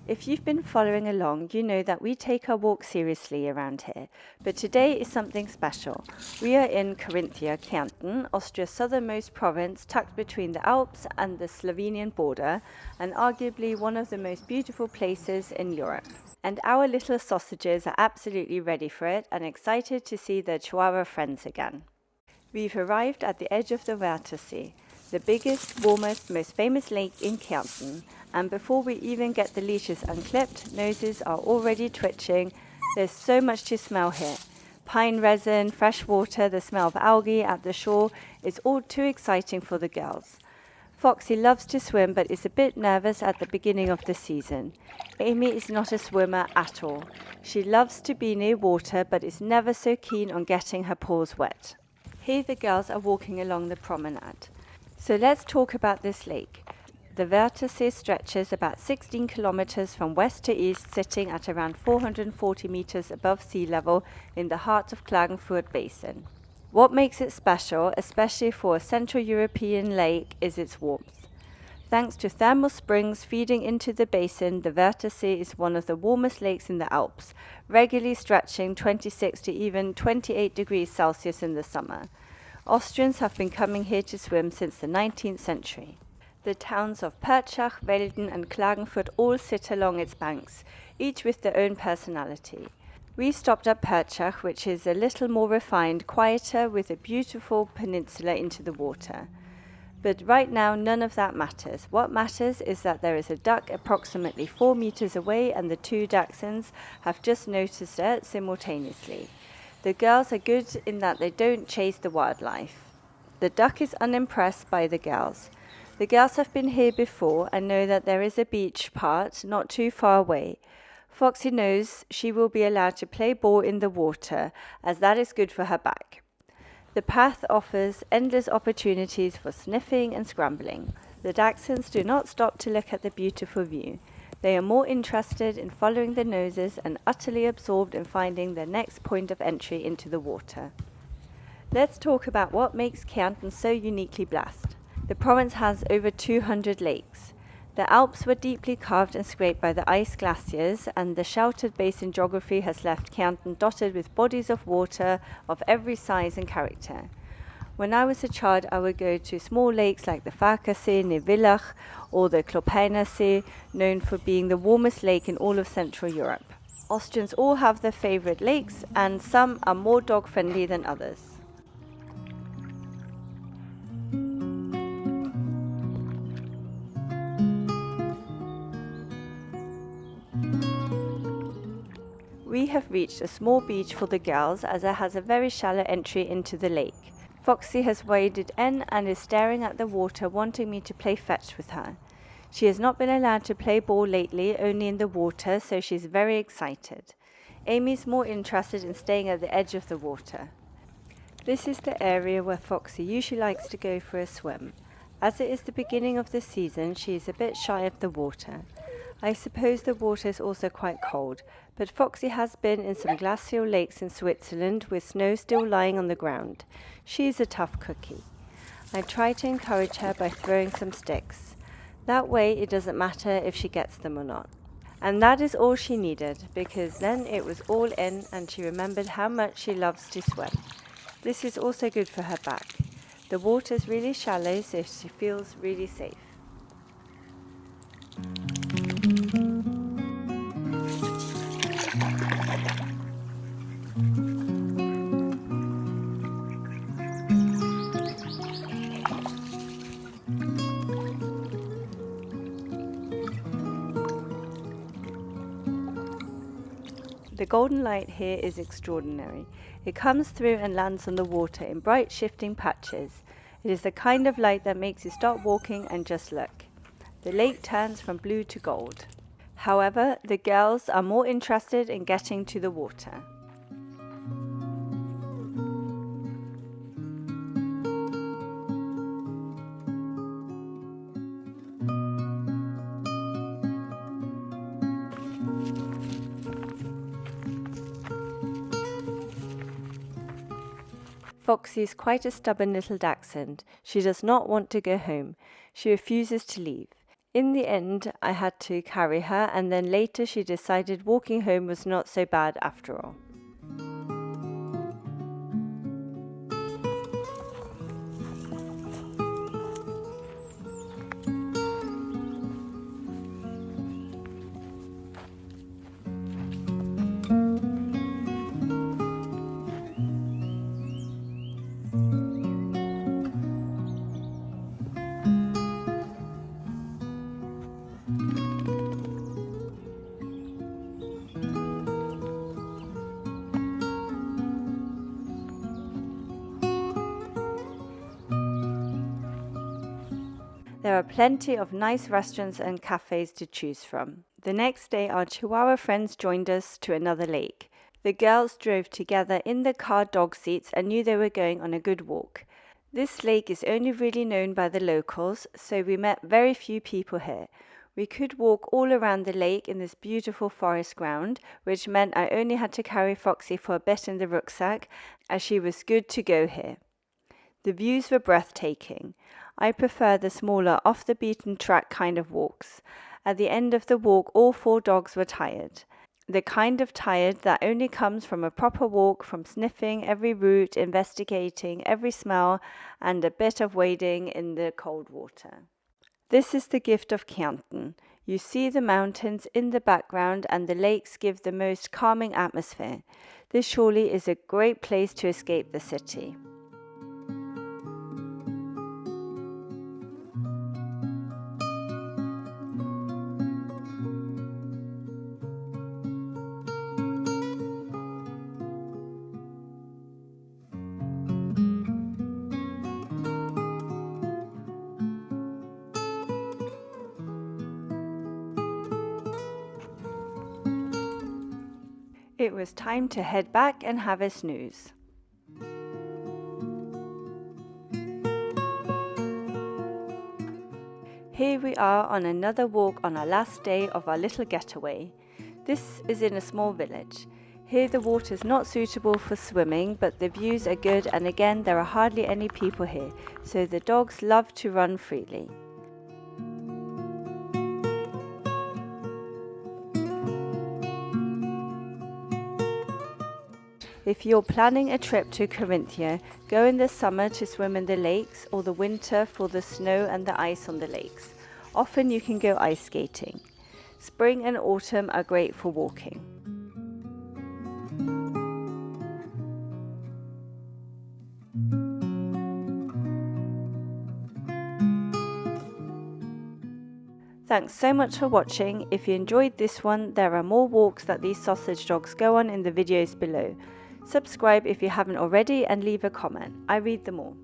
If you've been following along, you know that we take our walk seriously around here, but today is something special. We are in Carinthia, Kärnten, Austria's southernmost province, tucked between the Alps and the Slovenian border, and arguably one of the most beautiful places in Europe. And our little sausages are absolutely ready for it and excited to see their Chihuahua friends again. We've arrived at the edge of the Wörthersee, the biggest, warmest, most famous lake in Kärnten, and before we even get the leashes unclipped, noses are already twitching. There's so much to smell here. Pine resin, fresh water, the smell of algae at the shore is all too exciting for the girls. Foxy loves to swim but is a bit nervous at the beginning of the season. Amy is not a swimmer at all. She loves to be near water but is never so keen on getting her paws wet. Here the girls are walking along the promenade. So let's talk about this lake. The Wörthersee stretches about 16 kilometers from west to east, sitting at around 440 meters above sea level in the heart of Klagenfurt Basin. What makes it special, especially for a Central European lake, is its warmth. Thanks to thermal springs feeding into the basin, the Wörthersee is one of the warmest lakes in the Alps, regularly stretching 26 to even 28 degrees Celsius in the summer. Austrians have been coming here to swim since the 19th century. The towns of Pertschach, Velden and Klagenfurt all sit along its banks, each with their own personality. We stopped at Pertschach, which is a little more refined, quieter, with a beautiful peninsula into the water. But right now, none of that matters. What matters is that there is a duck approximately 4 meters away and the two Dachshunds have just noticed it simultaneously. The girls are good in that they don't chase the wildlife. The duck is unimpressed by the girls. The girls have been here before and know that there is a beach part not too far away. Foxy knows she will be allowed to play ball in the water, as that is good for her back. The path offers endless opportunities for sniffing and scrambling. The Dachshunds do not stop to look at the beautiful view. They are more interested in following the noses and utterly absorbed in finding their next point of entry into the water. Let's talk about what makes Kärnten so uniquely blessed. The province has over 200 lakes. The Alps were deeply carved and scraped by the ice glaciers, and the sheltered basin geography has left Kärnten dotted with bodies of water of every size and character. When I was a child, I would go to small lakes like the Wörthersee near Villach or the Wörthersee, known for being the warmest lake in all of Central Europe. Austrians all have their favorite lakes, and some are more dog-friendly than others. We have reached a small beach for the girls, as it has a very shallow entry into the lake. Foxy has waded in and is staring at the water, wanting me to play fetch with her. She has not been allowed to play ball lately, only in the water, so she's very excited. Amy's more interested in staying at the edge of the water. This is the area where Foxy usually likes to go for a swim. As it is the beginning of the season, she is a bit shy of the water. I suppose the water is also quite cold, but Foxy has been in some glacial lakes in Switzerland with snow still lying on the ground. She is a tough cookie. I try to encourage her by throwing some sticks. That way it doesn't matter if she gets them or not. And that is all she needed, because then it was all in and she remembered how much she loves to swim. This is also good for her back. The water is really shallow, so she feels really safe. The golden light here is extraordinary. It comes through and lands on the water in bright shifting patches. It is the kind of light that makes you stop walking and just look. The lake turns from blue to gold. However, the girls are more interested in getting to the water. Foxy is quite a stubborn little dachshund. She does not want to go home. She refuses to leave. In the end, I had to carry her, and then later she decided walking home was not so bad after all. There are plenty of nice restaurants and cafes to choose from. The next day, our Chihuahua friends joined us to another lake. The girls drove together in the car dog seats and knew they were going on a good walk. This lake is only really known by the locals, so we met very few people here. We could walk all around the lake in this beautiful forest ground, which meant I only had to carry Foxy for a bit in the rucksack, as she was good to go here. The views were breathtaking. I prefer the smaller, off-the-beaten-track kind of walks. At the end of the walk, all 4 dogs were tired. The kind of tired that only comes from a proper walk, from sniffing every root, investigating every smell, and a bit of wading in the cold water. This is the gift of Kärnten. You see the mountains in the background, and the lakes give the most calming atmosphere. This surely is a great place to escape the city. It was time to head back and have a snooze. Here we are on another walk on our last day of our little getaway. This is in a small village. Here the water is not suitable for swimming, but the views are good, and again there are hardly any people here, so the dogs love to run freely. If you're planning a trip to Carinthia, go in the summer to swim in the lakes, or the winter for the snow and the ice on the lakes. Often you can go ice skating. Spring and autumn are great for walking. Thanks so much for watching. If you enjoyed this one, there are more walks that these sausage dogs go on in the videos below. Subscribe if you haven't already and leave a comment. I read them all.